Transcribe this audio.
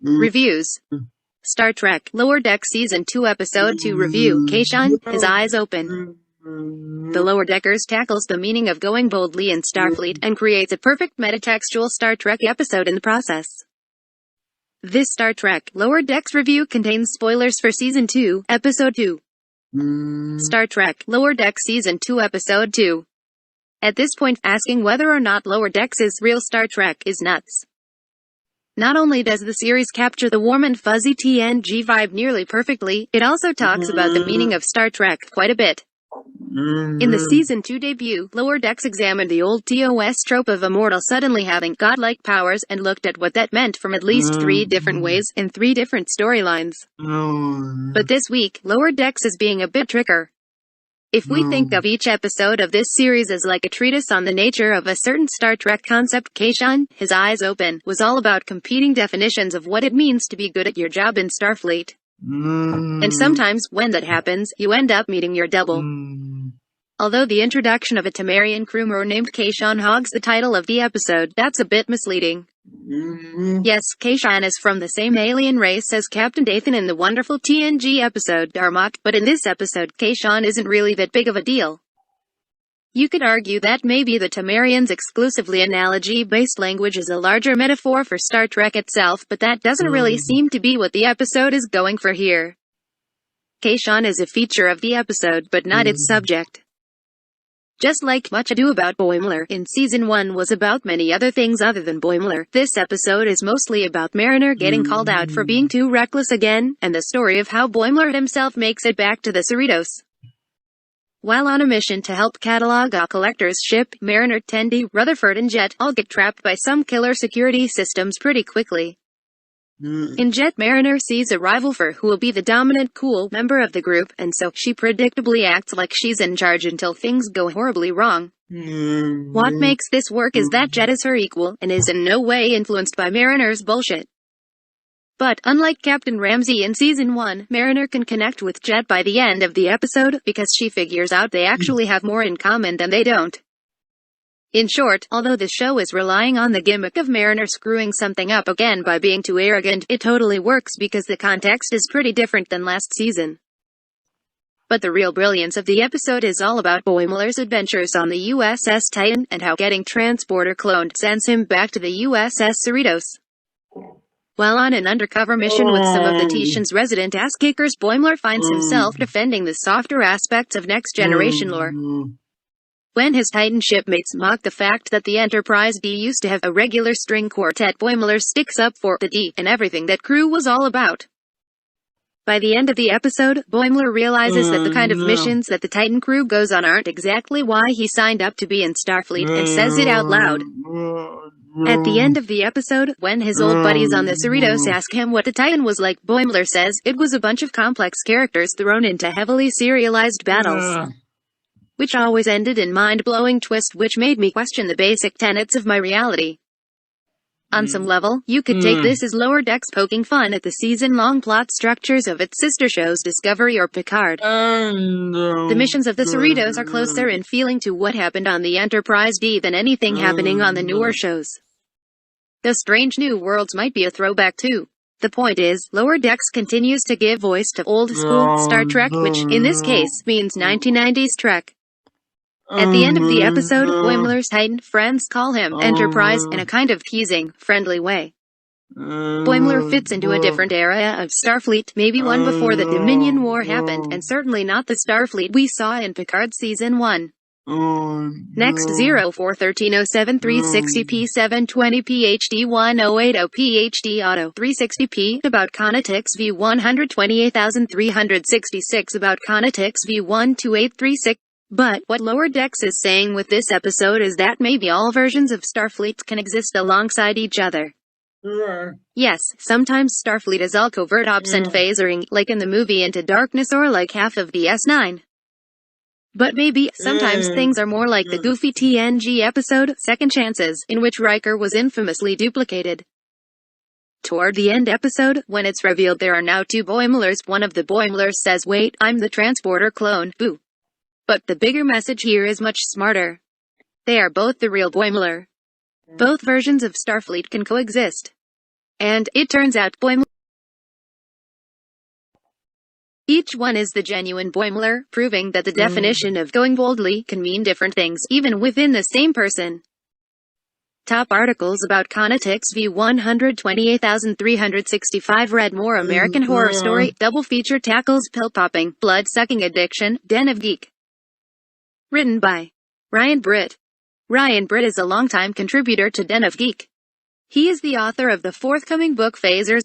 Reviews. Star Trek Lower Decks Season 2 Episode 2 Review. Kayshon, his eyes open. The Lower Deckers tackles the meaning of going boldly in Starfleet and creates a perfect metatextual Star Trek episode in the process. This Star Trek Lower Decks review contains spoilers for Season 2, Episode 2. Star Trek Lower Decks Season 2 Episode 2. At this point, asking whether or not Lower Decks is real Star Trek is nuts. Not only does the series capture the warm and fuzzy TNG vibe nearly perfectly, it also talks about the meaning of Star Trek quite a bit. In the Season 2 debut, Lower Decks examined the old TOS trope of a mortal suddenly having godlike powers and looked at what that meant from at least 3 different ways in 3 different storylines. But this week, Lower Decks is being a bit trickier. If we think of each episode of this series as like a treatise on the nature of a certain Star Trek concept, Kayshon, his eyes open, was all about competing definitions of what it means to be good at your job in Starfleet. And sometimes, when that happens, you end up meeting your double. Although the introduction of a Tamarian crewmember named Kayshon hogs the title of the episode, that's a bit misleading. Yes, Kayshon is from the same alien race as Captain Dathan in the wonderful TNG episode Darmok, but in this episode, Kayshon isn't really that big of a deal. You could argue that maybe the Tamarians' exclusively analogy-based language is a larger metaphor for Star Trek itself, but that doesn't really seem to be what the episode is going for here. Kayshon is a feature of the episode, but not its subject. Just like Much Ado About Boimler in Season 1 was about many other things other than Boimler, this episode is mostly about Mariner getting called out for being too reckless again, and the story of how Boimler himself makes it back to the Cerritos. While on a mission to help catalog a collector's ship, Mariner, Tendi, Rutherford and Jet all get trapped by some killer security systems pretty quickly. In Jet, Mariner sees a rival for who will be the dominant cool member of the group, and so she predictably acts like she's in charge until things go horribly wrong. What makes this work is that Jet is her equal, and is in no way influenced by Mariner's bullshit. But, unlike Captain Ramsey in Season 1, Mariner can connect with Jet by the end of the episode, because she figures out they actually have more in common than they don't. In short, although the show is relying on the gimmick of Mariner screwing something up again by being too arrogant, it totally works because the context is pretty different than last season. But the real brilliance of the episode is all about Boimler's adventures on the USS Titan, and how getting transporter cloned sends him back to the USS Cerritos. While on an undercover mission with some of the Titian's resident ass-kickers, Boimler finds himself defending the softer aspects of next-generation lore. When his Titan shipmates mock the fact that the Enterprise D used to have a regular string quartet, Boimler sticks up for the D and everything that crew was all about. By the end of the episode, Boimler realizes that the kind of missions that the Titan crew goes on aren't exactly why he signed up to be in Starfleet, and says it out loud. At the end of the episode, when his old buddies on the Cerritos ask him what the Titan was like, Boimler says, "It was a bunch of complex characters thrown into heavily serialized battles." Which always ended in mind-blowing twist which made me question the basic tenets of my reality. On some level, you could take this as Lower Decks poking fun at the season-long plot structures of its sister shows Discovery or Picard. The missions of the Cerritos are closer in feeling to what happened on the Enterprise D than anything happening on the newer shows. Though Strange New Worlds might be a throwback too. The point is, Lower Decks continues to give voice to old-school Star Trek, which, in this case, means 1990s Trek. At the end of the episode, Boimler's Titan friends call him Enterprise in a kind of teasing, friendly way. Boimler fits into a different era of Starfleet, maybe one before the Dominion War happened, and certainly not the Starfleet we saw in Picard Season 1. Next 04130736P720 PhD 1080 PhD Auto 360P about Conatix V 128366 about Conatix V 12836 But what Lower Decks is saying with this episode is that maybe all versions of Starfleet can exist alongside each other. Yes, sometimes Starfleet is all covert ops and phasering, like in the movie Into Darkness or like half of the S9. But maybe, sometimes things are more like the goofy TNG episode, Second Chances, in which Riker was infamously duplicated. Toward the end episode, when it's revealed there are now two Boimlers, one of the Boimlers says, "Wait, I'm the transporter clone, boo." But the bigger message here is much smarter. They are both the real Boimler. Both versions of Starfleet can coexist. And, it turns out, each one is the genuine Boimler, proving that the definition of going boldly can mean different things, even within the same person. Top articles about Conatix v 128,365. Read more. American Horror Story, double feature tackles pill-popping, blood-sucking addiction, Den of Geek. Written by Ryan Britt. Ryan Britt is a longtime contributor to Den of Geek. He is the author of the forthcoming book Phasers.